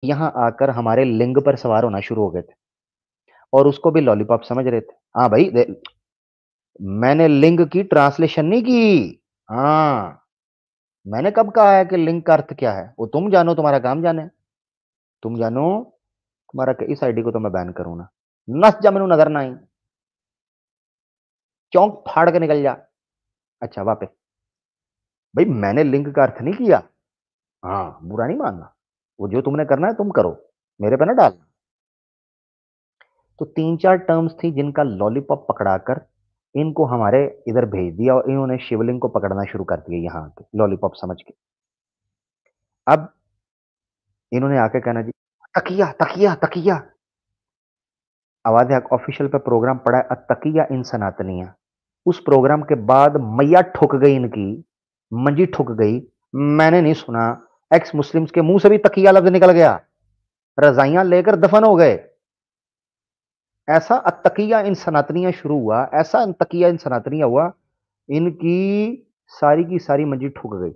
यहाँ आकर हमारे लिंग पर सवार होना शुरू हो गए थे और उसको भी लॉलीपॉप समझ रहे थे। हाँ भाई, मैंने लिंग की ट्रांसलेशन नहीं की। हाँ, मैंने कब कहा है कि लिंग का अर्थ क्या है? वो तुम जानो, तुम्हारा काम जाने। तुम जानो, तुम्हारा इस आईडी को तो मैं बैन करूँ ना। नस जा मैनू नजर ना आई। चौंक फाड़ के निकल जा। अच्छा, वापस। भाई मैंने लिंग का अर्थ नहीं किया। हाँ, बुरा नहीं मानना। वो जो तुमने करना है तुम करो, मेरे पे ना डालना। तो 3-4 टर्म्स थी जिनका लॉलीपॉप पकड़ाकर इनको हमारे इधर भेज दिया और इन्होंने शिवलिंग को पकड़ना शुरू कर दिया यहाँ आके लॉलीपॉप समझ के। अब इन्होंने आके कहना जी, तकिया तकिया तकिया। आवाज ऑफिशियल पे प्रोग्राम पड़ा है तकिया इन सनातनिया। उस प्रोग्राम के बाद मैया ठुक गई इनकी, मंजी ठुक गई। मैंने नहीं सुना एक्स मुस्लिम्स के मुंह से भी तकिया लफ्ज निकल गया, रजाइयां लेकर दफन हो गए। ऐसा अतकिया इन सनातनिया शुरू हुआ, ऐसा अतकिया इन सनातनिया हुआ, इनकी सारी की सारी मंजी ठुक गई।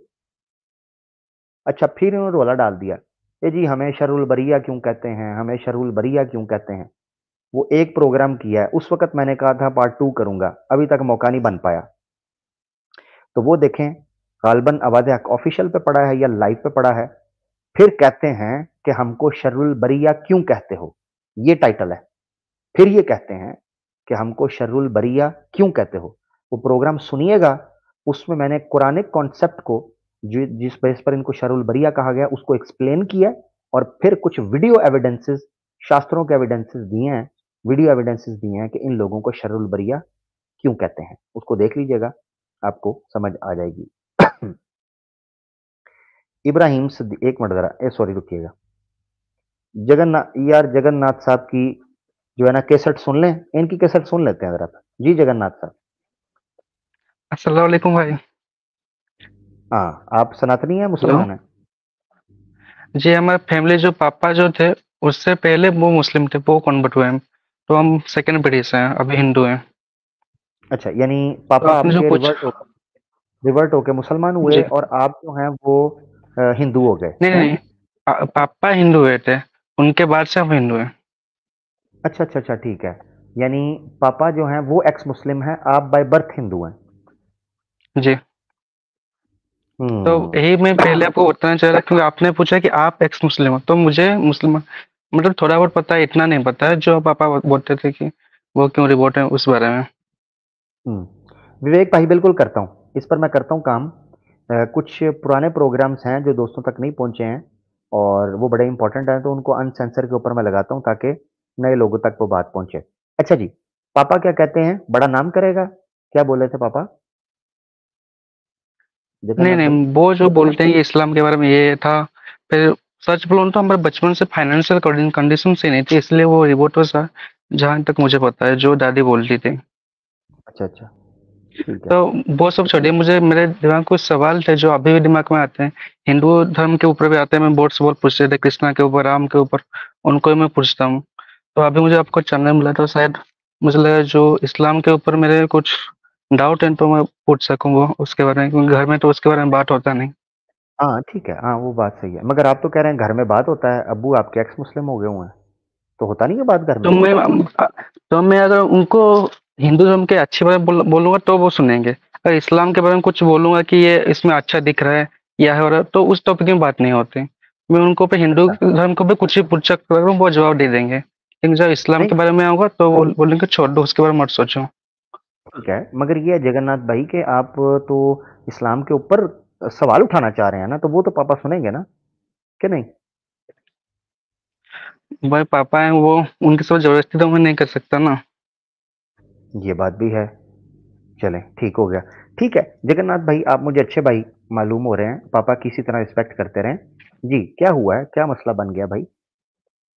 अच्छा, फिर इन्होंने रोला डाल दिया, ये जी हमें शरुल बरिया क्यों कहते हैं, हमें शरुल बरिया क्यों कहते हैं। वो एक प्रोग्राम किया है, उस वक्त मैंने कहा था पार्ट 2 करूंगा, अभी तक मौका नहीं बन पाया। तो वो देखें, गालबन आवाज़ हक ऑफिशियल पे पड़ा है या लाइव पे पड़ा है। फिर कहते हैं कि हमको शर्रुल बरिया क्यों कहते हो, ये टाइटल है। फिर ये कहते हैं कि हमको शर्रुल बरिया क्यों कहते हो। वो प्रोग्राम सुनिएगा, उसमें मैंने कुरानिक कॉन्सेप्ट को जिस बेस पर इनको शर्रुल बरिया कहा गया उसको एक्सप्लेन किया और फिर कुछ वीडियो एविडेंसेस, शास्त्रों के एविडेंसेस दिए हैं, वीडियो एविडेंसेस दिए हैं कि इन लोगों को शर्रुल बरिया क्यों कहते हैं। उसको देख लीजिएगा, आपको समझ आ जाएगी। इब्राहिम एक मिनट जरा, सॉरी रुकिएगा। जगन्नाथ यार, जगन्नाथ साहब की जो है ना कैसेट सुन लें, इनकी कैसेट सुन लेते हैं जरा। जी जगन्नाथ साहब। अस्सलाम वालेकुम भाई। हाँ, आप सनातनी हैं हेलो। मुसलमान हैं? जी, हमारे फैमिली जो पापा जो थे उससे पहले वो मुस्लिम थे, वो कन्वर्ट हुए हैं। तो हम सेकंड पीढ़ी से हैं, अभी हिंदू हैं। अच्छा, यानी तो पापा आपने जो आपके पूछा। रिवर्ट होके मुसलमान हुए जी। और आप जो हैं वो हिंदू हो गए नहीं हैं? नहीं, पापा हिंदू हुए थे, उनके बाद से हम हिंदू हैं। अच्छा अच्छा अच्छा, ठीक है। यानी पापा जो हैं वो एक्स मुस्लिम हैं, आप बाय बर्थ हिंदू हैं। जी। तो हम्म। यही मैं पहले आपको बताना चाह रहा क्योंकि आपने पूछा कि आप एक्स मुस्लिम हो, तो मुझे मुस्लिम मतलब थोड़ा बहुत पता है, इतना नहीं पता है जो पापा बोलते थे कि वो क्यों रिवोट है उस बारे में। विवेक भाई, बिल्कुल करता हूँ, इस पर मैं करता हूँ काम। कुछ पुराने प्रोग्राम्स हैं जो दोस्तों तक नहीं पहुंचे हैं और वो बड़े इंपॉर्टेंट हैं, तो उनको अनसेंसर के ऊपर मैं लगाता हूँ ताकि नए लोगों तक वो बात पहुंचे। अच्छा जी, पापा क्या कहते हैं, बड़ा नाम करेगा, क्या बोले थे पापा नहीं जगन्नाथ भाई? नहीं, वो जो बोलते हैं कि इस्लाम के बारे में ये था। फिर सच बोलूं तो हमारे बचपन से फाइनेंशियल कंडीशन से नहीं थी, इसलिए वो रिवोट था। जहां तक मुझे पता है जो दादी बोलती थी। अच्छा अच्छा, ठीक है। तो वो सब छोड़िए, मुझे मेरे दिमाग में कुछ सवाल थे जो अभी भी दिमाग में आते हैं। हिंदू धर्म के ऊपर भी आते हैं, मैं बहुत सवाल पूछ रहे थे, कृष्णा के ऊपर, राम के ऊपर, उनको ही मैं पूछता हूँ। तो अभी मुझे आपको चैनल मिला तो शायद मुझे लगा जो इस्लाम के ऊपर मेरे कुछ डाउट है तो मैं पूछ सकूँ वो उसके बारे में, क्योंकि घर में तो उसके बारे में बात होता नहीं। हाँ ठीक है, हाँ वो बात सही है, मगर आप तो कह रहे हैं घर में बात होता है, अब्बू आपके एक्स मुस्लिम हो गए हुए हैं, तो होता नहीं है बात घर तो में? मैं अगर उनको हिंदू धर्म के अच्छे बारे में बोलूंगा तो वो सुनेंगे। अगर इस्लाम के बारे में कुछ बोलूंगा कि ये इसमें अच्छा दिख रहा है या है हो रहा है, तो उस टॉपिक में बात नहीं होती। मैं उनको पे हिंदू अच्छा, धर्म को भी कुछ ही पूछ सकता हूँ, वो जवाब दे देंगे, लेकिन जब इस्लाम नहीं के बारे में आऊंगा तो वो बोलेंगे छोड़ दो, उसके बारे में मत सोचो। ठीक है, मगर ये है जगन्नाथ भाई कि आप तो इस्लाम के ऊपर सवाल उठाना चाह रहे हैं ना, तो वो तो पापा सुनेंगे ना, कि नहीं? भाई पापा है वो, उनके साथ जबरदस्ती तो मैं नहीं कर सकता ना। ये बात भी है। चलें, ठीक हो गया। ठीक है जगन्नाथ भाई, आप मुझे अच्छे भाई मालूम हो रहे हैं, पापा की इसी तरह रिस्पेक्ट करते रहें। जी, क्या हुआ है, क्या मसला बन गया भाई?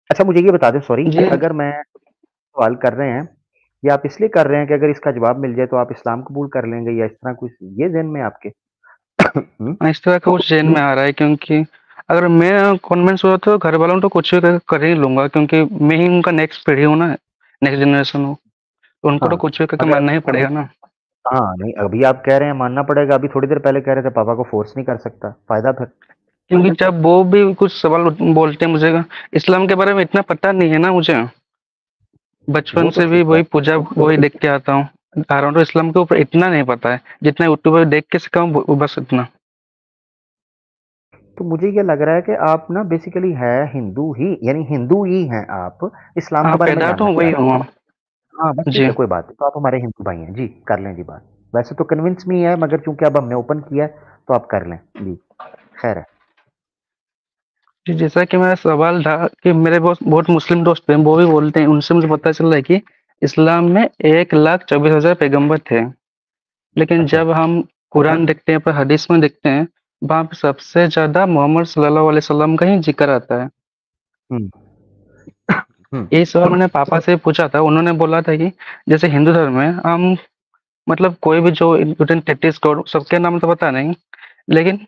अच्छा मुझे ये बता दें, सॉरी, जी। कि अगर मैं सवाल कर रहे हैं, या आप इसलिए कर रहे हैं कि अगर इसका जवाब मिल जाए तो आप इस्लाम कबूल कर लेंगे, या इस तरह कुछ ये ज़हन में आपके? हुँ? इस तरह का कुछ जहन में आ रहा है, क्योंकि अगर मैं कन्विंस हुआ तो घर वालों तो कुछ भी कर ही लूंगा, क्योंकि मैं ही उनका नेक्स्ट पीढ़ी हूँ ना, नेक्स्ट जनरेशन हूँ। तो उनको हाँ, तो कुछ भी करके मगर मानना ही पड़ेगा ना। हाँ, नहीं अभी आप कह रहे हैं मानना पड़ेगा, अभी थोड़ी देर पहले कह रहे थे पापा को फ़ोर्स नहीं कर सकता, फ़ायदा फिर? क्योंकि जब वो भी कुछ सवाल बोलते हैं, मुझे इस्लाम के बारे में इतना पता नहीं है ना मुझे। बचपन वो तो से भी ठीक है। वही पूजा वही देख के आता हूँ। आ रहा हूँ, तो इस्लाम के ऊपर इतना नहीं पता है। जितना यूट्यूब पे देख के सीखा हूँ, बस इतना। तो मुझे ये लग रहा है कि आप ना बेसिकली है हिंदू ही, यानी हिंदू ही हैं आप, इस्लाम हाँ, के बारे में पैदा तो जानना वही चाह रहे हुआ। हैं। हाँ, बस ठीक जी। है, कोई बात नहीं, तो आप हमारे हिंदू भाई हैं जी, कर लें जी बात। वैसे तो कन्विंस में ही है, मगर चूंकि अब हमने ओपन किया है तो आप कर लें जी। खैर है। जी, जैसा कि मेरा सवाल था कि मेरे बहुत बहुत मुस्लिम दोस्त हैं, वो भी बोलते हैं, उनसे मुझे पता चल रहा है कि इस्लाम में 1,24,000 पैगंबर थे। लेकिन अच्छा। जब हम कुरान देखते हैं, पर हदीस में देखते हैं, वहाँ पे सबसे ज़्यादा मोहम्मद सल्लल्लाहु अलैहि वसल्लम का ही ज़िक्र आता है। हम्म। हम्म। ये सवाल मैंने पापा से पूछा था, उन्होंने बोला था कि जैसे हिंदू धर्म में हम मतलब कोई भी जो विथिन 33 करोड़ सबके नाम तो पता नहीं, लेकिन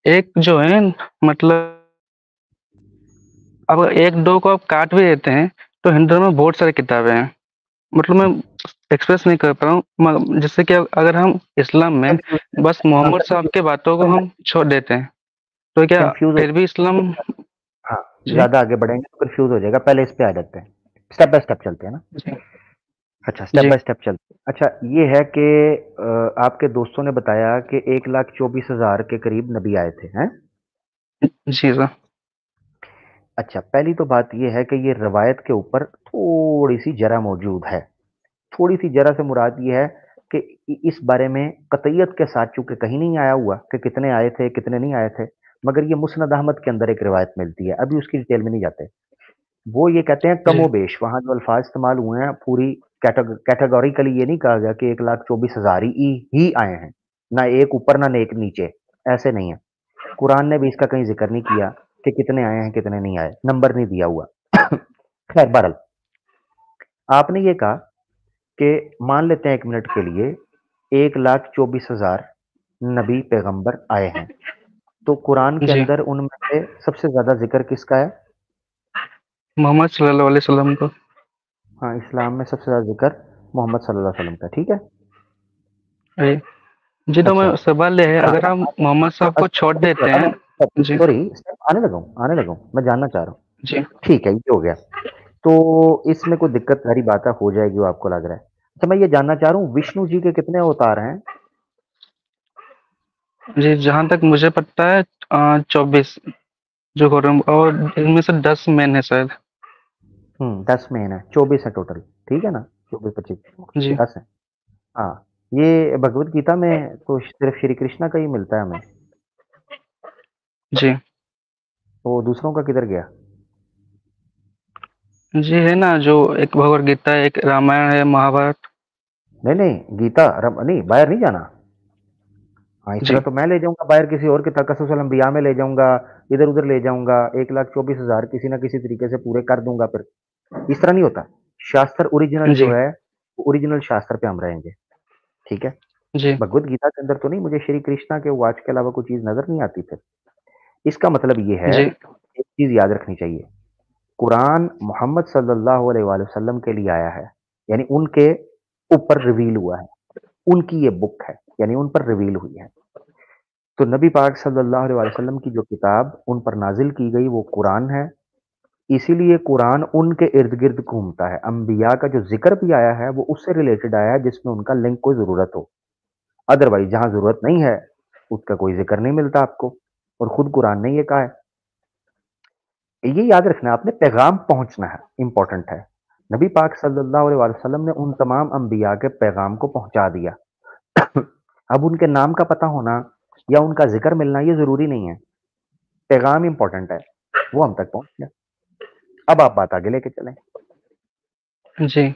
एक जो है मतलब अब 1-2 को आप काट भी देते हैं, तो हिंदू धर्म में बहुत सारी किताबें हैं। मतलब मैं एक्सप्रेस नहीं कर पा रहा हूँ जैसे कि अगर हम इस्लाम में कंफ्यूज बस हाँ, मोहम्मद साहब कंफ्यूज के बातों को हम छोड़ देते हैं, तो क्या कंफ्यूज हो फिर भी इस्लाम? हाँ, जी, ज्यादा आगे बढ़ेंगे तो कंफ्यूज हो जाएगा, पहले इस पे आ जाते हैं। स्टेप बाय स्टेप चलते हैं ना। जी, अच्छा, स्टेप जी, बाय स्टेप चलते हैं। अच्छा, ये है कि आपके दोस्तों ने बताया कि 1,24,000 के करीब नबी आए थे, हैं? जी सर। अच्छा, पहली तो बात ये है कि ये रवायत के ऊपर थोड़ी सी जरा मौजूद है। थोड़ी सी जरा से मुराद ये है कि इस बारे में कतईयत के साथ चूंकि कहीं नहीं आया हुआ कि कितने आए थे कितने नहीं आए थे, मगर ये मुस्नद अहमद के अंदर एक रिवायत मिलती है, अभी उसकी डिटेल में नहीं जाते। वो ये कहते हैं जी, कमोबेश, वहां जो अल्फाज इस्तेमाल हुए हैं पूरी कैटेगोरिकली ये नहीं कहा गया कि 1,24,000 ही आए हैं, ना एक ऊपर ना एक नीचे, ऐसे नहीं है। कुरान ने भी इसका कहीं जिक्र नहीं किया कि कितने आए हैं कितने नहीं आए, नंबर नहीं दिया हुआ। खैर बहरल, आपने ये कहा कि मान लेते हैं 1 मिनट के लिए 1,24,000 नबी पैगंबर आए हैं, तो कुरान के जी, अंदर उनमें से सबसे ज्यादा जिक्र किसका है? मोहम्मद सल्लल्लाहु अलैहि वसल्लम को। हाँ, इस्लाम में सबसे ज्यादा जिक्र मोहम्मद सल्लल्लाहु अलैहि वसल्लम का, ठीक है। जी, जी, तो अच्छा। मैं सवाल ये है, हाँ, अगर हम मोहम्मद साहब को छोड़ देते अब हैं। जी, सॉरी, आने लगा हूँ, मैं जानना चाह रहा हूँ। जी, ठीक है, ये हो गया। तो इसमें कोई दिक्कत सारी बात हो जाएगी, वो आपको लग रहा है। अच्छा, मैं ये जानना चाह रहा हूँ, विष्णु जी के कितने अवतार हैं? जी, जहाँ तक मुझे पता है 24 जो हो रहे हैं, और इनमें से 10 मैन है शायद। 10 में है, 24 है टोटल, ठीक है ना? 24 25 जी, 10 है। हाँ, ये भगवत गीता में तो सिर्फ श्री कृष्णा का ही मिलता है हमें। जी, तो दूसरों का किधर गया? जी, है ना, जो एक भगवद गीता है, एक रामायण है, महाभारत। नहीं नहीं, गीता नहीं, बाहर नहीं जाना। हाँ, इस तरह जी, तो मैं ले जाऊंगा बाहर, किसी और के तकस्सुस अंबिया में ले जाऊंगा, इधर उधर ले जाऊंगा, 1,24,000 किसी ना किसी तरीके से पूरे कर दूंगा फिर। इस तरह नहीं होता। शास्त्र ओरिजिनल जो जी, है, ओरिजिनल शास्त्र पे हम रहेंगे, ठीक है। जी, भगवत गीता के अंदर तो नहीं, मुझे श्री कृष्णा के वाच के अलावा कोई चीज नजर नहीं आती फिर। इसका मतलब ये है, जी, एक चीज याद रखनी चाहिए, कुरान मोहम्मद सल्लल्लाहु अलैहि वसल्लम के लिए आया है, यानी उनके ऊपर रिवील हुआ है, उनकी ये बुक है, यानी उन पर रिवील हुई है। तो नबी पाक सल्लल्लाहु अलैहि वसल्लम की जो किताब उन पर नाजिल की गई वो कुरान है। इसीलिए कुरान उनके इर्द गिर्द घूमता है, अंबिया का जो जिक्र भी आया है वो उससे रिलेटेड आया है जिसमें उनका लिंक कोई जरूरत हो। अदरवाइज जहां जरूरत नहीं है उसका कोई जिक्र नहीं मिलता आपको, और खुद कुरान ने ये कहा है। ये याद रखना है आपने, पैगाम पहुंचना है, इंपॉर्टेंट है। नबी पाक सल्लल्लाहु अलैहि वसल्लम ने उन तमाम अंबिया के पैगाम को पहुंचा दिया। अब उनके नाम का पता होना या उनका जिक्र मिलना ये जरूरी नहीं है, पैगाम इंपॉर्टेंट है, वो हम तक पहुंच गया। अब आप बात आगे लेके चलें। जी।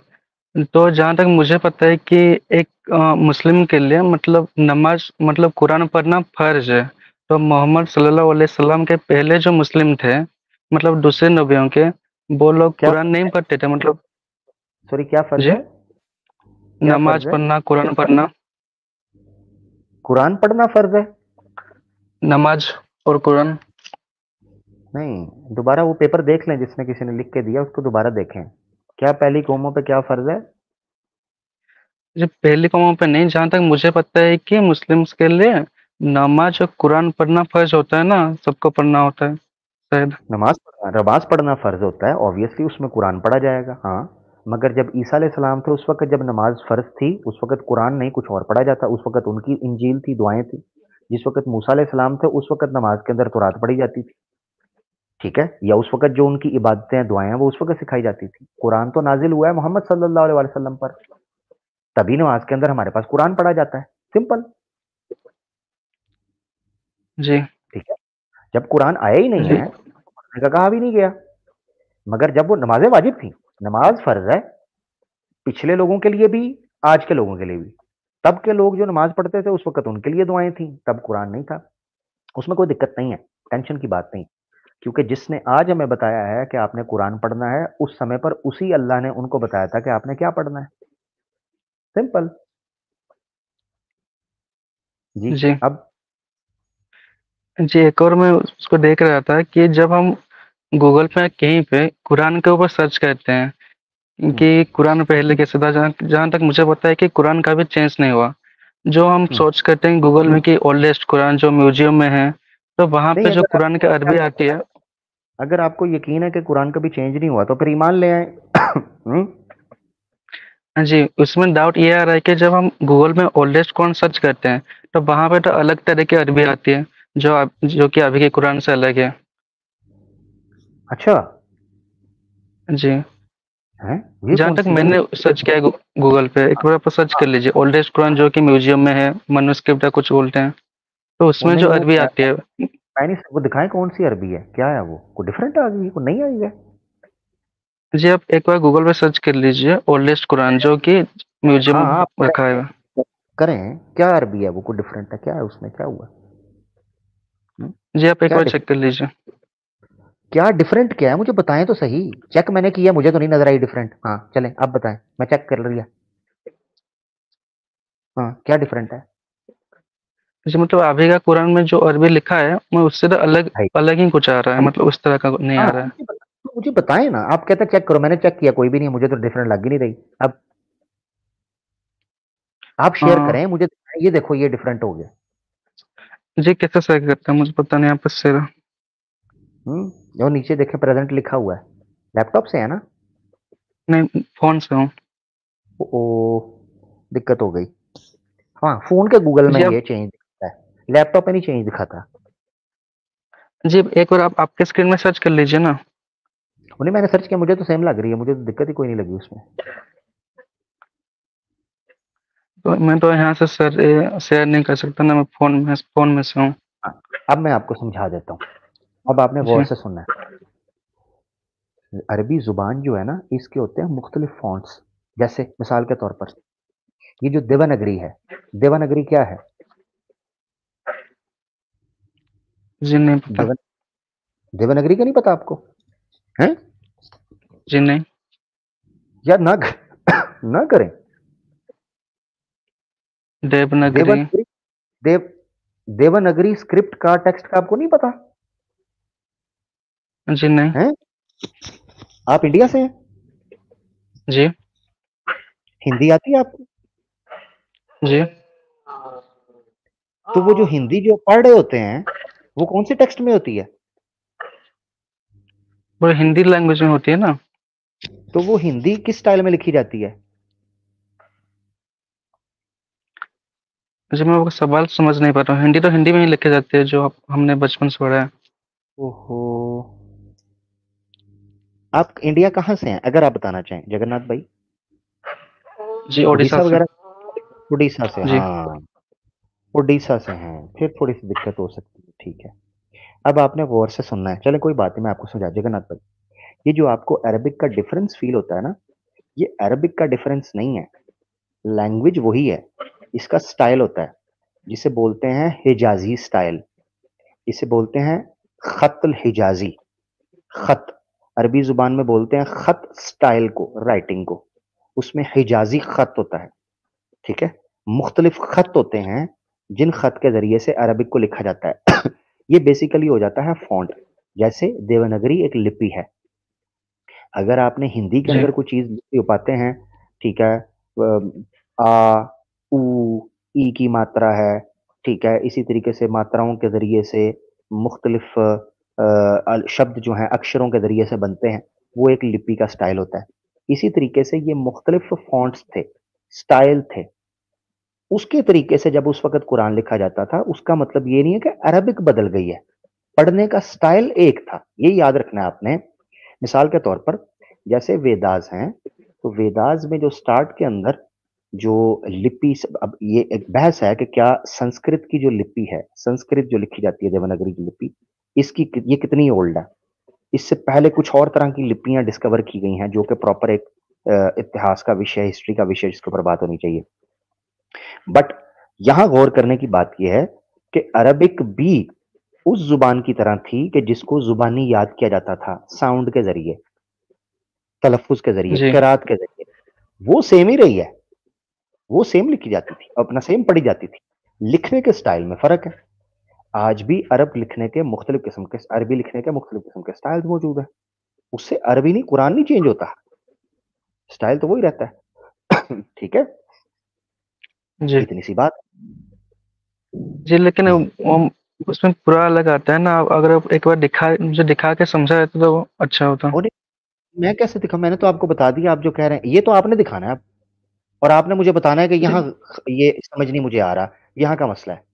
तो जहाँ तक मुझे पता है कि एक मुस्लिम के लिए मतलब नमाज मतलब कुरान पढ़ना फर्ज है। तो मोहम्मद सल्लल्लाहु अलैहि वसल्लम के पहले जो मुस्लिम थे, मतलब दूसरे नबियों के, वो लोग क्या कुरान नहीं पढ़ते थे मतलब। सॉरी, क्या फर्ज जी, है? क्या नमाज फर्ज है? पढ़ना, कुरान पढ़ना, कुरान पढ़ना फर्ज है? नमाज और कुरान। नहीं, दोबारा वो पेपर देख लें जिसने किसी ने लिख के दिया, उसको दोबारा देखें। क्या पहली कौमों पे क्या फर्ज है? जी, पहली कौमों पे नहीं, जहाँ तक मुझे पता है कि मुस्लिम्स के लिए नमाज और कुरान पढ़ना फर्ज होता है ना, सबको पढ़ना होता है शायद। नमाज पढ़ना फ़र्ज़ होता है, ऑब्वियसली उसमें कुरान पढ़ा जाएगा, हाँ। मगर जब ईसा अलैहिस्सलाम थे, उस वक़्त जब नमाज फ़र्ज़ थी, उस वक़्त कुरान नहीं, कुछ और पढ़ा जाता, उस वक़्त उनकी इंजील थी, दुआएँ थी। जिस वक़्त मूसा अलैहिस्सलाम थे, उस वक़्त नमाज के अंदर तौरात पढ़ी जाती थी, ठीक है? या उस वक़्त जो उनकी इबादतें हैं, दुआएँ हैं, वो उस वक़्त सिखाई जाती थी। कुरान तो नाज़िल हुआ है मोहम्मद सल्लल्लाहु अलैहि वसल्लम पर, तभी नमाज के अंदर हमारे पास कुरान पढ़ा जाता है, सिंपल, जी, ठीक है? जब कुरान आया ही नहीं जी, है, तो पढ़ने का कहा भी नहीं गया। मगर जब वो नमाज़ें वाजिब थी, नमाज फ़र्ज़ है, पिछले लोगों के लिए भी, आज के लोगों के लिए भी। तब के लोग जो नमाज़ पढ़ते थे, उस वक़्त उनके लिए दुआएँ थीं, तब कुरान नहीं था। उसमें कोई दिक्कत नहीं है, टेंशन की बात नहीं। क्योंकि जिसने आज हमें बताया है कि आपने कुरान पढ़ना है, उस समय पर उसी अल्लाह ने उनको बताया था कि आपने क्या पढ़ना है, सिंपल। जी, जी। अब जी, एक और मैं उसको देख रहा था कि जब हम गूगल पे कहीं पे कुरान के ऊपर सर्च करते हैं हुँ, कि कुरान पहले कैसे था, जहाँ जहाँ तक मुझे पता है कि कुरान कभी चेंज नहीं हुआ। जो हम हुँ। सर्च करते हैं गूगल में कि ओल्डेस्ट कुरान जो म्यूज़ियम में है, तो वहाँ नहीं, पे जो कुरान की अरबी आती है। अगर आपको यकीन है कि कुरान कभी चेंज नहीं हुआ, तो फिर ईमान ले आएँ। हुँ, हाँ जी, उसमें डाउट ये आ रहा है कि जब हम गूगल में ओल्डेस्ट कुरान सर्च करते हैं, तो वहाँ पे तो अलग तरह की अरबी आती है, जो कि अभी के कुरान से अलग है। अच्छा, जी। हैं? ये जहाँ तक कौन-सी बात? मैंने सर्च किया है गूगल पे, एक बार आप सर्च हाँ, कर लीजिए ओल्डेस्ट कुरान जो कि म्यूजियम में है, मनुस्क्रिप्ट या कुछ बोलते हैं, तो वो उसमें जो नहीं, वो अरबी मैं आती है। मैं नहीं वो दिखाएँ कौन-सी अरबी है? क्या है वो? कोई डिफरेंट आ गई है, कोई नई आई है? जी, आप एक बार गूगल पे सर्च कर लीजिए ओल्डेस्ट कुरान जो कि म्यूजियम हाँ, में हाँ, आप रखा है। करें, क्या अरबी है वो? कोई डिफरेंट है, क्या है उसमें, क्या हुआ? हुँ? जी, आप एक क्या बार डिफ चेक कर लीजिए। क्या डिफरेंट क्या है? मुझे बताएँ तो सही। चेक मैंने किया, मुझे तो नहीं नज़र आई डिफरेंट। हाँ, चलें, आप बताएँ, मैं चेक कर लिया। हाँ, क्या डिफरेंट है? जी, मतलब अभी का कुरान में जो अरबी लिखा है, मैं उससे तो अलग भाई अलग ही कुछ आ रहा है, मतलब उस तरह का नहीं हाँ, आ रहा है। मुझे बताएँ ना, आप कहते हैं चेक करो, मैंने चेक किया, कोई भी नहीं है, मुझे तो डिफरेंट लग ही नहीं रही। अब आप शेयर हाँ, करें, मुझे दिखाएँ, ये देखो ये डिफरेंट हो गया। जी कैसे सेलेक्ट करते हैं मुझे पता नहीं आपस से। और नीचे देखें प्रेज़ेंट लिखा हुआ है। लैपटॉप से है ना? नहीं, फ़ोन से हूँ। ओह! दिक्कत हो गई। हाँ, फ़ोन के गूगल में जी, आप ये चेंज दिखता है, लैपटॉप में नहीं चेंज दिखाता। जी, एक बार आप आपके स्क्रीन में सर्च कर लीजिए ना। नहीं मैंने सर्च किया, मुझे तो सेम लग रही है, मुझे तो दिक्कत ही कोई नहीं लगी उसमें। तो मैं तो यहाँ से शेयर नहीं कर सकता ना, मैं फ़ोन में से हूँ। हाँ, अब मैं आपको समझा देता हूँ, अब आपने गौर जी, से सुनना है। अरबी ज़ुबान जो है ना, इसके होते हैं मुख्तलिफ फ़ॉन्ट्स, जैसे मिसाल के तौर पर ये जो देवनागरी है, देवनागरी क्या है? जी नहीं पता। देवन देवनागरी का नहीं पता आपको? हैं? जी नहीं, यार ना ना करें। देवनागरी। देवनागरी देव देवनागरी स्क्रिप्ट का टेक्स्ट का आपको नहीं पता? जी नहीं। हैं? आप इंडिया से हैं? जी, हिंदी आती है आपको? जी। तो वो जो हिंदी जो पढ़ रहे होते हैं, वो कौन से टेक्स्ट में होती है? वो हिंदी लैंग्वेज में होती है ना? तो वो हिंदी किस स्टाइल में लिखी जाती है? जी, मैं वो सवाल समझ नहीं पा रहा हूँ। हिंदी तो हिंदी में ही लिखे जाते हैं जो हमने बचपन से पढ़ा है। ओहो! आप इंडिया कहाँ से हैं? अगर आप बताना चाहें, जगन्नाथ भाई? जी, ओडिशा उड़ीसा से। वगैरह? उड़ीसा से, जी, हाँ, उड़ीसा से हैं, फिर थोड़ी-सी दिक्कत हो सकती है, ठीक है। अब आपने गौर से सुनना है, चलें कोई बात नहीं, मैं आपको समझा जगन्नाथ भाई, ये जो आपको अरबिक का डिफरेंस फ़ील होता है ना, ये अरबिक का डिफरेंस नहीं है, लैंग्वेज वही है, इसका स्टाइल होता है, जिसे बोलते हैं हिजाज़ी स्टाइल, इसे बोलते हैं ख़त हिजाज़ी, ख़त, अरबी ज़ुबान में बोलते हैं ख़त स्टाइल को, राइटिंग को, उसमें हिजाज़ी ख़त होता है, ठीक है? मुख्तलिफ ख़त होते हैं, जिन ख़त के ज़रिए से अरबिक को लिखा जाता है। ये बेसिकली हो जाता है फ़ॉन्ट, जैसे देवनागरी एक लिपि है। अगर आपने हिंदी के जी, अंदर कोई चीज़ लिखी हो पाते हैं, ठीक है? आ, ऊ, ई की मात्रा है, ठीक है, इसी तरीके से मात्राओं के ज़रिए से मुख्तलिफ शब्द जो हैं अक्षरों के ज़रिए से बनते हैं, वो एक लिपि का स्टाइल होता है। इसी तरीके से ये मुख्तलिफ फ़ॉन्ट्स थे, स्टाइल थे। उसके तरीके से जब उस वक़्त कुरान लिखा जाता था, उसका मतलब ये नहीं है कि अरबिक बदल गई है। पढ़ने का स्टाइल एक था, ये याद रखना है आपने। मिसाल के तौर पर जैसे वेदास हैं, तो वेदास में जो स्टार्ट के अंदर जो लिपि अब ये एक बहस है कि क्या संस्कृत की जो लिपि है, संस्कृत जो लिखी जाती है देवनागरी की लिपि, ये कितनी ओल्ड है? इससे पहले कुछ और तरह की लिपियाँ डिस्कवर की गई हैं, जो कि प्रॉपर एक इतिहास का विषय, हिस्ट्री का विषय जिसके ऊपर बात होनी चाहिए। बट यहाँ गौर करने की बात ये है कि अरबिक भी उस ज़ुबान की तरह थी कि जिसको ज़ुबानी याद किया जाता था, साउंड के ज़रिए, तलफ़्फ़ुज़ के ज़रिए, जी, क़िराअत के ज़रिए। वो सेम ही रही है, वो सेम लिखी जाती थी, अपना सेम पढ़ी जाती थी। लिखने के स्टाइल में फ़र्क है। आज भी अरब लिखने के मुख्तलिफ किस्म के अरबी लिखने के मुख्तलिफ किस्म के स्टाइल मौजूद हैं। उससे अरबी नहीं, कुरान नहीं चेंज होता, स्टाइल तो वही रहता है। ठीक है? जी। इतनी सी बात। जी, लेकिन उसमें पूरा अलग आता है ना, अगर आप एक बार मुझे दिखा के समझा देते तो अच्छा होता। और मैं कैसे दिखाऊँ? मैंने तो आपको बता दिया, आप जो कह रहे हैं, ये तो आपने दिखाना है अब, और आपने मुझे बताना है कि जी, यहाँ ये समझ नहीं मुझे आ रहा, यहाँ का मसला है।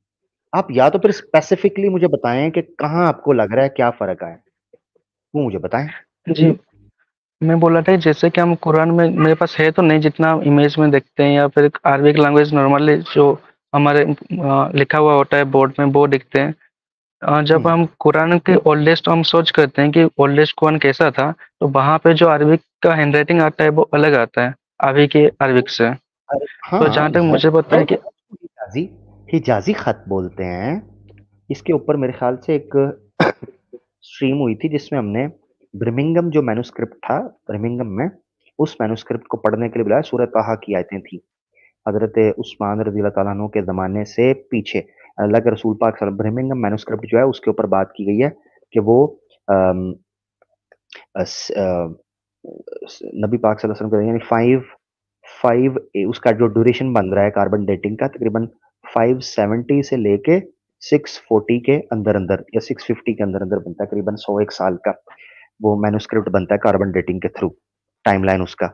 आप या तो फिर स्पेसिफिकली मुझे बताएँ कि कहाँ आपको लग रहा है, क्या फ़र्क आया? वो मुझे बताएँ। जी, मैं बोल रहा था कि जैसे कि हम कुरान में मेरे पास है तो नहीं, जितना हम इमेज में देखते हैं या फिर अरबिक लैंग्वेज नॉर्मली जो हमारे लिखा हुआ होता है बोर्ड में वो दिखते हैं। जब हुँ। हम कुरान के ओल्डेस्ट हम सर्च करते हैं कि ओल्डेस्ट कुरान कैसा था, तो वहाँ पे जो अरबिक का हैंडराइटिंग आता है वो अलग आता है, अभी के अरबिक से। अरे तो हाँ, जहाँ तक मुझे पता है कि हिजाज़ी हिजाज़ी खत बोलते हैं। इसके ऊपर मेरे ख़्याल से एक स्ट्रीम हुई थी जिसमें हमने बर्मिंघम जो मैन्युस्क्रिप्ट था, बर्मिंघम में उस मैन्युस्क्रिप्ट को पढ़ने के लिए बुलाया। सूरह ताहा की आयतें थी। हज़रत उस्मान रज़ी अल्लाह तआला अन्हु के ज़माने से पीछे अल्लाह के रसूल पाक बर्मिंघम मैन्युस्क्रिप्ट जो है उसके ऊपर बात की गई है कि वो अम, अस अ, स नबी पाक सल्लल्लाहु अलैहि वसल्लम यानी 5 उसका जो ड्यूरेशन बन रहा है कार्बन डेटिंग का तकरीबन 570 से लेके 640 के अंदर-अंदर या 650 के अंदर-अंदर बनता है, करीबन 100 एक साल का वो मैन्युस्क्रिप्ट बनता है कार्बन डेटिंग के थ्रू, टाइमलाइन उसका।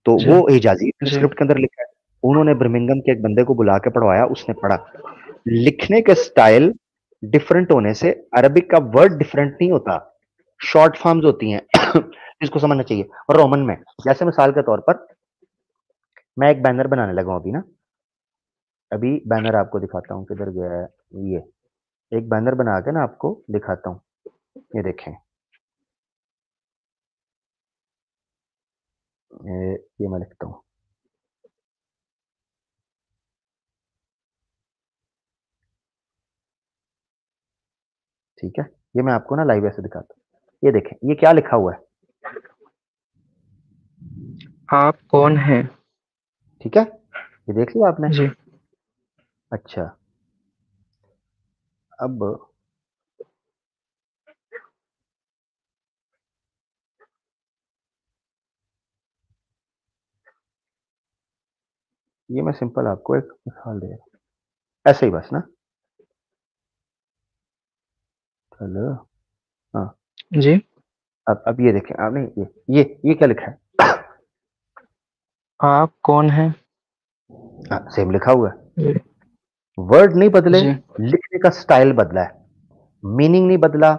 तो जी, वो हिजाज़ी जी, मैन्युस्क्रिप्ट के अंदर लिखा है। उन्होंने बर्मिंघम के एक बंदे को बुला के पढ़वाया, उसने पढ़ा। लिखने के स्टाइल डिफरेंट होने से अरबिक का वर्ड डिफरेंट नहीं होता, शॉर्ट फॉर्म्स होती हैं, इसको समझना चाहिए। और रोमन में, जैसे मिसाल के तौर पर मैं एक बैनर बनाने लगा हूँ अभी ना, अभी बैनर आपको दिखाता हूँ किधर गया है ये। एक बैनर बना के ना आपको दिखाता हूँ, ये देखें। ये मैं लिखता हूँ, ठीक है? ये मैं आपको ना लाइव ऐसे दिखाता हूँ। ये देखें, ये क्या लिखा हुआ है, आप कौन हैं? ठीक है? ये देख लिया आपने? जी, अच्छा, अब ये मैं सिंपल आपको एक मिसाल दे रहा हूँ, ऐसे ही बस ना, हेलो, हाँ, जी, अब ये देखें आपने ये क्या लिखा है? आप कौन हैं? हाँ, सेम लिखा हुआ है। जी, वर्ड नहीं बदले, जी, लिखने का स्टाइल बदला है, मीनिंग नहीं बदला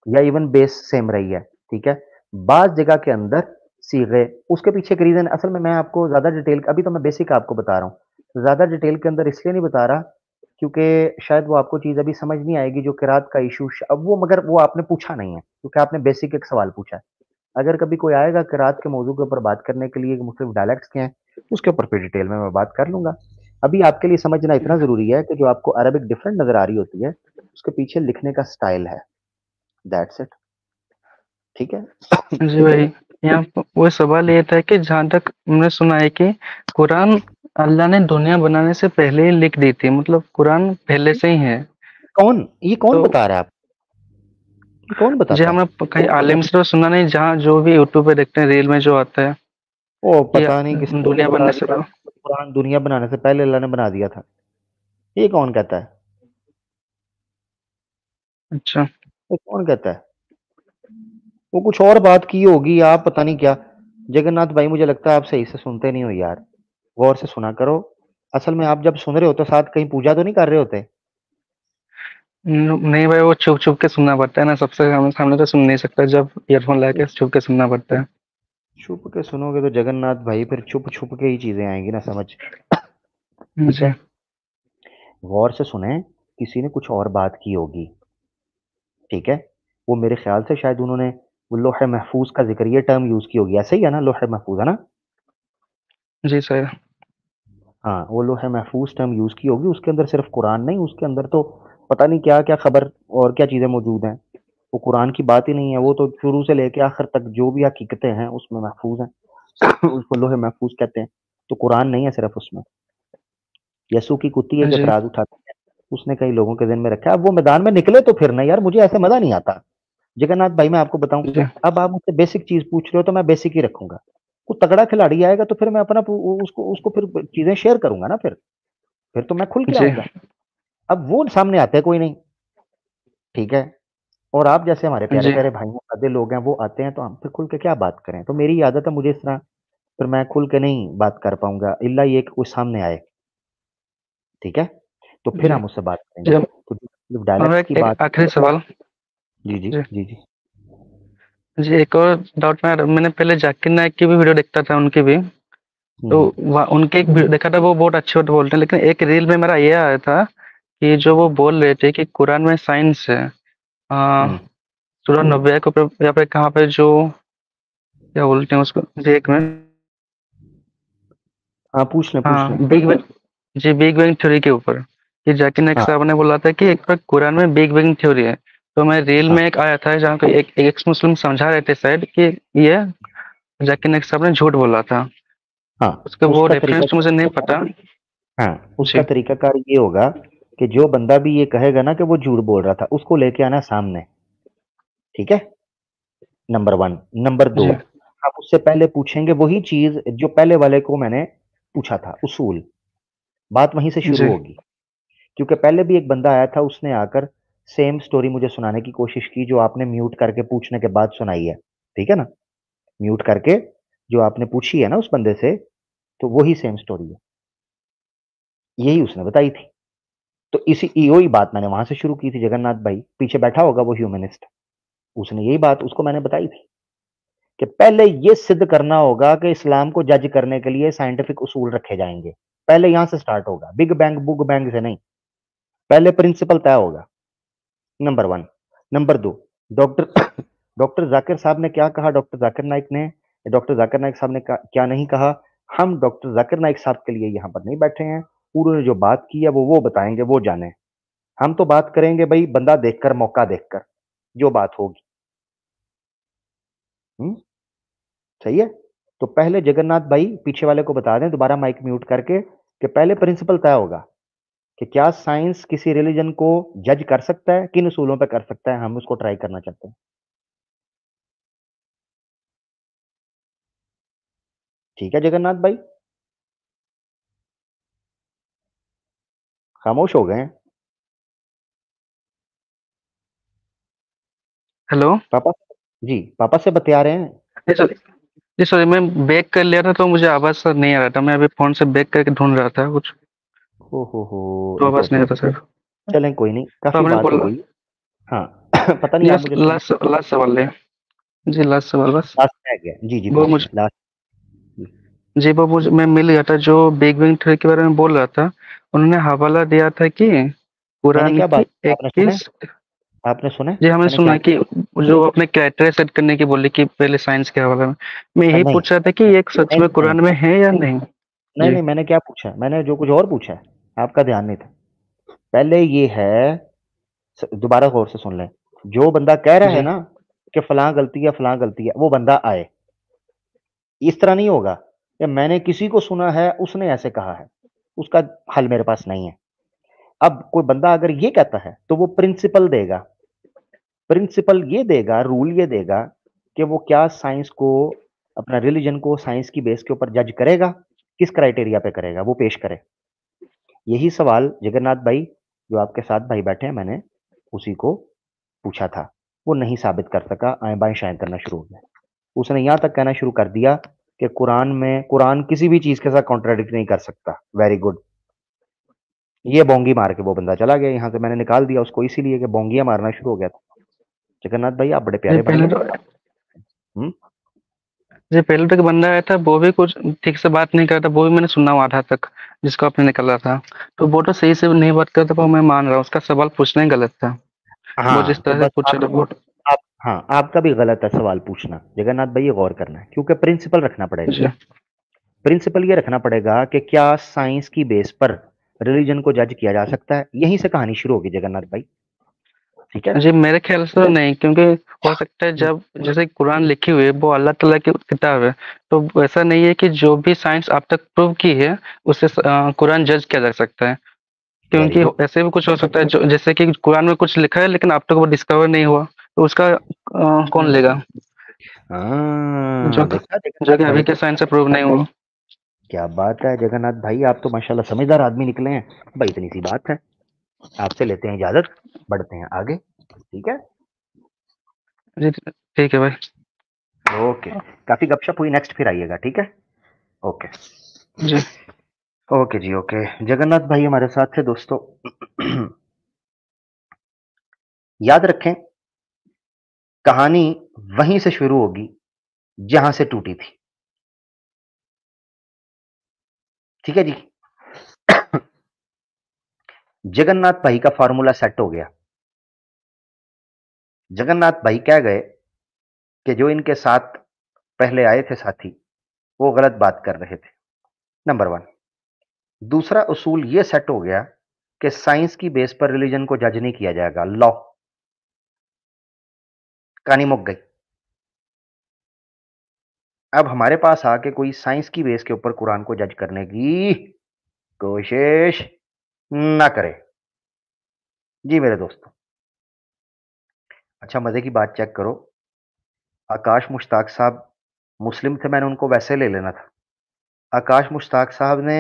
या इवन बेस सेम रही है, ठीक है? बाज़ जगह के अंदर सीग़े उसके पीछे एक रीज़न असल में मैं आपको ज़्यादा डिटेल अभी तो मैं बेसिक आपको बता रहा हूँ। ज़्यादा डिटेल के अंदर इसलिए नहीं बता रहा क्योंकि शायद वो आपको चीज़ अभी समझ नहीं आएगी जो किरात का इश्यू अब वो मगर वो आपने पूछा नहीं है, क्योंकि आपने बेसिक एक सवाल पूछा है। अगर कभी कोई आएगा किरात के मौज़ू के ऊपर बात करने के लिए कि मुख्तलिफ डायलेक्ट्स क्या हैं, उसके ऊपर फिर डिटेल में मैं बात कर लूँगा। अभी आपके लिए समझना इतना ज़रूरी है कि जो आपको अरबिक डिफरेंट नज़र आ रही होती है, उसके पीछे लिखने का स्टाइल है, दैट्स इट, ठीक है? जी भाई। यहाँ वो सवाल ये था कि जहाँ तक हमने सुना है कि कुरान अल्लाह ने दुनिया बनाने से पहले ही लिख दी थी, मतलब कुरान पहले से ही है। ये कौन तो बता रहा है आप ये कौन जी, बताता है? हमने कहीं आलिम से तो सुना नहीं, जहाँ जो भी यूट्यूब पे देखते हैं रील में जो आता है ओह! कि पता नहीं किसने मुझे दुनिया बता बनने से दिया पहले। कुरान दुनिया बनाने से पहले अल्लाह ने बना दिया था। ये कौन कहता है? अच्छा। वो कौन कहता है? वो कुछ और बात की होगी, आप पता नहीं क्या। जगन्नाथ भाई मुझे लगता है आप सही से सुनते नहीं हो यार, गौर से सुना करो। असल में आप जब सुन रहे हो तो साथ कहीं पूजा तो नहीं कर रहे होते? नहीं भाई, वो छुप छुप के सुनना पड़ता है ना, सबसे सामने सामने तो सुन नहीं सकता, जब ईयरफोन लगा के छुप के सुनना पड़ता है। छुप के सुनोगे तो जगन्नाथ भाई फिर छुप छुप के ही चीजें आएंगी ना समझ। ठीक जी। है, गौर से सुने, किसी ने कुछ और बात की होगी। ठीक है, वो मेरे ख्याल से शायद उन्होंने वो लोहे महफूज का जिक्र, ये टर्म यूज की होगी, ऐसे ही है ना, लोहे महफूज है ना? जी सर। हाँ, वो लोहे महफूज टर्म यूज की होगी, उसके अंदर सिर्फ कुरान नहीं, उसके अंदर तो पता नहीं क्या क्या खबर और क्या चीजें मौजूद हैं। वो कुरान की बात ही नहीं है, वो तो शुरू से लेके आखिर तक जो भी हकीकतें हैं उसमें महफूज हैं। उसको लोहे महफूज कहते हैं। तो कुरान नहीं है सिर्फ उसमें। यसु की कुत्ती एक जी। एतराज उठाती है, उसने कई लोगों के दिन में रखा है। अब वो मैदान में निकले तो फिर ना यार, मुझे ऐसे मजा नहीं आता। जगन्नाथ भाई मैं आपको बताऊं, जी। अब आप मुझसे बेसिक चीज पूछ रहे हो तो मैं बेसिक ही रखूंगा। कोई तगड़ा खिलाड़ी आएगा तो फिर मैं अपना उसको उसको फिर चीजें शेयर करूंगा ना, फिर तो मैं खुल के जी। आऊंगा। अब वो सामने आते कोई नहीं। ठीक है, और आप जैसे हमारे प्यारे जी। प्यारे भाइयों सादे लोग हैं, वो आते हैं तो हम फिर खुल के क्या बात करें? तो मेरी आदत है, मुझे इस तरह फिर मैं खुल के नहीं बात कर पाऊंगा, इल्ला ये कि कोई सामने आए। ठीक है, तो फिर जी। हम उससे बात जी। करेंगे। तो जो और डायलेक्ट्स एक की एक बात। आखिरी सवाल। जी जी जी। जी जी। जी, एक और डाउट, मैंने पहले जाकिर नाइक की भी वीडियो देखता था, उनकी भी। तो हम्म उनके एक वीडियो देखा था, वो बहुत अच्छे बोलते हैं, लेकिन एक रील में मेरा ये आया था कि जो वो बोल रहे थे कि कुरान में साइंस है। हम्म। सूरह नब्बे के ऊपर यहाँ पे कहाँ पे जो क्या बोलते हैं उसको, जी एक मिनट। हाँ पूछ लें पूछ लें। हाँ, बिग बैंग। जी, बिग बैंग थ्योरी के ऊपर, कि जाकिर नाइक हाँ साहब ने बोला था कि एक बार कुरान में बिग बैंग थ्योरी है। तो मैं रील हाँ में एक आया था जहाँ पे एक एक्स मुस्लिम समझा रहे थे शायद कि ये जाकिर नाइक साहब ने झूठ बोला था। हाँ। उसका वो उसका तरीका, रेफरेंस तो मुझे नहीं पता। हाँ उसका जी। तरीकाकार ये होगा कि जो बंदा भी ये कहेगा ना कि वो झूठ बोल रहा था, उसको लेके आना सामने। ठीक है, नंबर वन। नंबर दो, जी। आप उससे पहले पूछेंगे वही चीज जो पहले वाले को मैंने पूछा था, उसूल। बात वहीं से शुरू जी। होगी। क्योंकि पहले भी एक बंदा आया था, उसने आकर सेम स्टोरी मुझे सुनाने की कोशिश की, जो आपने म्यूट करके पूछने के बाद सुनाई है। ठीक है ना, म्यूट करके जो आपने पूछी है ना उस बंदे से, तो वही सेम स्टोरी है, यही उसने बताई थी। तो इसी इहो ही बात मैंने वहां से शुरू की थी। जगन्नाथ भाई पीछे बैठा होगा, वो ह्यूमनिस्ट, उसने यही बात उसको मैंने बताई थी कि पहले ये सिद्ध करना होगा कि इस्लाम को जज करने के लिए साइंटिफिक उसूल रखे जाएंगे। पहले यहां से स्टार्ट होगा, बिग बैंग बुग बैंग से नहीं। पहले प्रिंसिपल तय होगा, नंबर वन। नंबर दो, डॉक्टर डॉक्टर जाकिर साहब ने क्या कहा, डॉक्टर जाकिर नाइक ने, डॉक्टर जाकिर नाइक साहब ने क्या नहीं कहा, हम डॉक्टर जाकिर नाइक साहब के लिए यहाँ पर नहीं बैठे हैं। उन्होंने जो बात की है वो बताएंगे, वो जाने। हम तो बात करेंगे भाई बंदा देखकर, मौका देखकर जो बात होगी। हम्म, सही है। तो पहले जगन्नाथ भाई पीछे वाले को बता दें दोबारा माइक म्यूट करके, कि पहले प्रिंसिपल तय होगा कि क्या साइंस किसी रिलीजन को जज कर सकता है, किन उसूलों पे कर सकता है, हम उसको ट्राई करना चाहते हैं। ठीक है जगन्नाथ भाई, खामोश हो गए हैं। हेलो। पापा, जी पापा से बतिया रहे हैं। जी सर। जी सॉरी, मैं बैक कर लिया था तो मुझे आवाज सर नहीं आ रहा था, मैं अभी फोन से बैक करके ढूंढ रहा था कुछ, हो, तो अच्छा आवाज नहीं अच्छा आ रहा अच्छा। सर। चलें कोई नहीं, तो काफी आपने बात हो बोला। गई। हाँ पता नहीं जी आप बस मुझे सुन, लास्ट लास्ट सवाल है। जी लास्ट सवाल बस। लास्ट रह गया। जी जी वो मुझे पूछिए लास्ट। जी वो मुझे मैं मिल गया था, जो बिग बैंग थ्योरी के बारे में बोल रहा था। उन्होंने हवाला दिया था कि मैंने कुरान क्या की बात, आपने सुने, 21। आपने सुने जी, हमने मैंने क्या सुना कि जो अपने क्राइटेरिया सेट करने की बोली कि पहले साइंस के हवाले में। मैं यही नहीं पूछ रहा था कि ये एक सच नहीं में नहीं कुरान में है या नहीं? नहीं जी। नहीं, मैंने क्या पूछा, मैंने जो कुछ और पूछा है, आपका ध्यान नहीं था। पहले ये है, दोबारा गौर से सुन लें। जो बंदा कह रहा है जी। ना कि फलां गलती है, वो बंदा आए। इस तरह नहीं होगा कि मैंने किसी को सुना है उसने ऐसे कहा है, उसका हल मेरे पास नहीं है। अब कोई बंदा अगर ये कहता है तो वो प्रिंसिपल देगा, प्रिंसिपल ये देगा, रूल ये देगा कि वो क्या साइंस को, अपना रिलीजन को साइंस की बेस के ऊपर जज करेगा, किस क्राइटेरिया पे करेगा, वो पेश करे। यही सवाल जगन्नाथ भाई, जो आपके साथ भाई बैठे हैं, मैंने उसी को पूछा था वो नहीं साबित कर सका, आए बाएं शायद करना शुरू हो गया। उसने यहां तक कहना शुरू कर दिया कि कुरान किसी भी चीज के साथ कॉन्ट्राडिक्ट नहीं कर सकता। Very good. ये बोंगी मार के वो बंदा चला गया यहाँ से, मैंने निकाल दिया उसको इसीलिए कि बोंगियां मारना शुरू हो गया था। जगन्नाथ भाई आप बड़े जी प्यारे बंदे पहले तो हैं। हम्म। जी पहले तो एक बंदा आया था, वो भी कुछ ठीक से बात नहीं कर रहा था, वो भी मैंने सुना हुआ आधा तक, जिसको आपने निकाला था। तो वो तो सही से नहीं बात करता था, वो मैं मान रहा हूँ, उसका सवाल पूछना ही गलत था। वो जिस हाँ तो तरह से बस पूछा था वो आप हाँ आपका भी गलत है सवाल पूछना जगन्नाथ भाई, ये गौर करना है क्योंकि प्रिंसिपल रखना पड़ेगा। जी। प्रिंसिपल ये रखना पड़ेगा कि क्या साइंस की बेस पर रिलीजन को जज किया जा सकता है, यहीं से कहानी शुरू होगी जगन्नाथ भाई। ठीक है। जी, मेरे ख्याल से तो नहीं, क्योंकि हो सकता है जब जैसे कुरान लिखी हुई है, वो अल्लाह ताला की किताब है, तो ऐसा नहीं है कि जो भी साइंस अब तक प्रूव की है, उससे कुरान जज किया जा सकता है। वेरी क्योंकि गुड। ऐसे भी कुछ हो सकता है जो जैसे कि कुरान में कुछ लिखा है लेकिन अब तक वो डिस्कवर नहीं हुआ, तो उसका कौन लेगा? जो हाँ कि देखा जो जगन्नाथ कि भाई, अभी के साइंस से प्रूव नहीं हुआ। क्या बात है जगन्नाथ भाई, आप तो माशाल्लाह समझदार आदमी निकले हैं। भाई इतनी सी बात है, आपसे लेते हैं इजाजत, बढ़ते हैं आगे। ठीक है। जी, ठीक है भाई। ओके। काफी गपशप हुई, नेक्स्ट फिर आइएगा, ठीक है। ओके। जी। ओके जी ओके। जगन्नाथ भाई हमारे साथ थे दोस्तों। याद रखें, कहानी वहीं से शुरू होगी जहां से टूटी थी। ठीक है जी। जगन्नाथ भाई का फार्मूला सेट हो गया। जगन्नाथ भाई कह गए कि जो इनके साथ पहले आए थे साथी, वो गलत बात कर रहे थे। Number one. दूसरा उसूल ये सेट हो गया कि साइंस की बेस पर रिलीजन को जज नहीं किया जाएगा, लॉ। कहानी मुक गई। अब हमारे पास आके कोई साइंस की बेस के ऊपर कुरान को जज करने की कोशिश ना करे। जी मेरे दोस्तों। अच्छा मजे की बात चेक करो, आकाश मुश्ताक साहब मुस्लिम थे, मैंने उनको वैसे ले लेना था। आकाश मुश्ताक साहब ने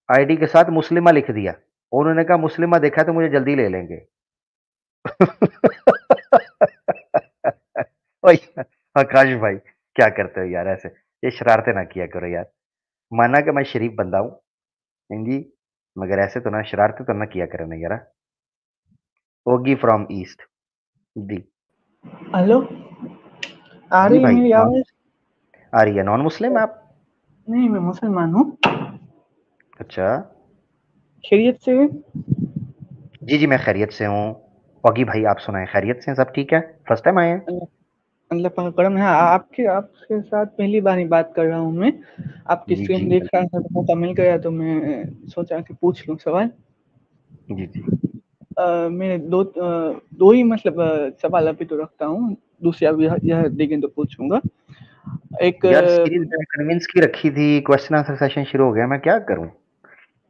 आईडी के साथ मुस्लिमा लिख दिया, उन्होंने कहा मुस्लिमा देखा है तो मुझे जल्दी ले लेंगे। ओए, आकाश भाई क्या करते हो यार ऐसे, ये शरारतें ना किया करो यार। माना कि मैं शरीफ बंदा हूँ, हाँ जी, मगर ऐसे तो ना शरारतें तो ना किया करो ना यार। ओगी फ्रॉम ईस्ट। जी। हेलो, आ जी रही है भाई मेरी नॉन, आवाज़? आ रही है। नॉन मुस्लिम आप? नहीं, मैं मुसलमान हूँ। अच्छा। खैरियत से हैं? जी जी मैं खैरियत से हूँ। ओगी भाई आप सुनाएं, खैरियत से हैं, सब ठीक है? फर्स्ट टाइम आए हैं? अल्लाह अल्लाह पाक का करम है। आपके साथ पहली बार ही बात कर रहा हूँ मैं। आपकी जी स्क्रीन जी देख रहा था तो मौका मिल गया तो मैं सोचा कि पूछ लूँ सवाल। जी जी। मैं दो ही मतलब सवाल अभी तो रखता हूँ, दूसरी अब यह देखें तो पूछूंगा। एक यार सीरीज मैंने कन्विंस की रखी थी, क्वेश्चन आंसर सेशन शुरू हो गया, मैं क्या करूं?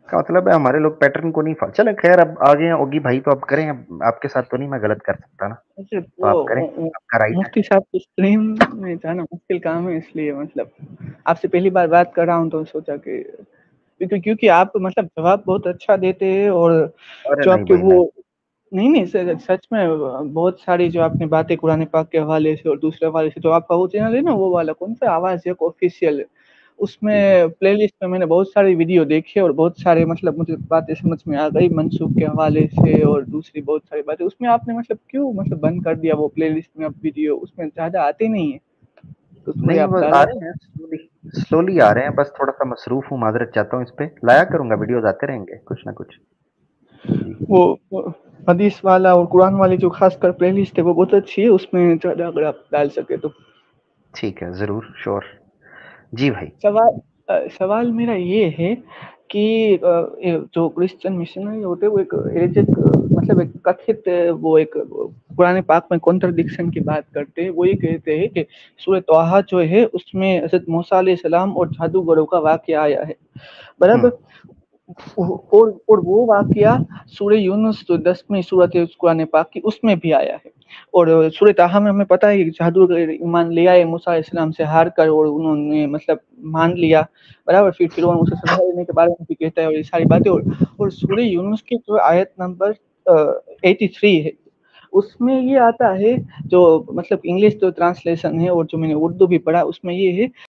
का मतलब है हमारे लोग पैटर्न को नहीं फॉलो, चले खैर अब आ गए हैं ओगी भाई तो अब करें, अब आपके साथ तो नहीं मैं गलत कर सकता ना, अच्छा, तो आप करें, आपका राइट है। मुफ्ती साहब की स्ट्रीम में जाना मुश्किल काम है, इसलिए मतलब आपसे पहली बार बात कर रहा हूँ तो सोचा कि क्योंकि आप मतलब जवाब बहुत अच्छा देते हैं, और अरे जो नहीं आपके भाई वो नहीं। नहीं नहीं सच में बहुत सारी जो आपने बातें कुरान पाक के हवाले से और दूसरे हवाले से, जो आपका वो चैनल है ना, वो वाला कौन सा आवाज़ एक ऑफिशियल, जी जी। उसमें प्लेलिस्ट में मैंने बहुत सारी वीडियो देखी और बहुत सारे मतलब मुझे बातें समझ में आ गई मनसूख के हवाले से, और दूसरी बहुत सारी बातें उसमें आपने मतलब क्यों मतलब बंद कर दिया वो प्लेलिस्ट में, अब वीडियो उसमें ज़्यादा आते नहीं है, तो थोड़े नहीं आप वो आ डाला। रहे हैं स्लोली, स्लोली आ रहे हैं, बस थोड़ा सा मसरूफ हूँ, माजरत चाहता हूँ, इस पे लाया करूंगा, वीडियोज आते रहेंगे कुछ ना कुछ। जी। वो हदीस वाला और कुरान वाली जो खासकर प्लेलिस्ट है वो बहुत अच्छी है, उसमें ज़्यादा अगर आप डाल सके तो। ठीक है जरूर, श्योर। जी भाई। सवाल मेरा ये है कि ये जो क्रिश्चियन मिशनरी होते हैं वो एक एजेड मतलब एक कथित वो एक कुरान पाक में कॉन्ट्रडिक्शन की बात करते हैं। वो ये कहते हैं कि सूरह तौहा जो है उसमें हज़रत मूसा अलैहिस्सलाम और जादूगरों का वाक़या आया है, हम्म। बराबर? और वो वाक़या सूरह यूनुस जो 10वीं सूरत है उस कुरान पाक की, उसमें भी आया है। और सूरह ताहा में हमें पता है कि जादूगर ईमान ले आए मूसा अलैहिस्सलाम से हार कर, और उन्होंने मतलब मान लिया, बराबर? फिर फ़िरौन उसे सजा देने के बारे में भी कहता है और ये सारी बातें। और सूरह यूनुस की जो आयत नंबर 83 है, उसमें ये आता है जो मतलब इंग्लिश जो ट्रांसलेशन है और जो मैंने उर्दू भी पढ़ा उसमें ये है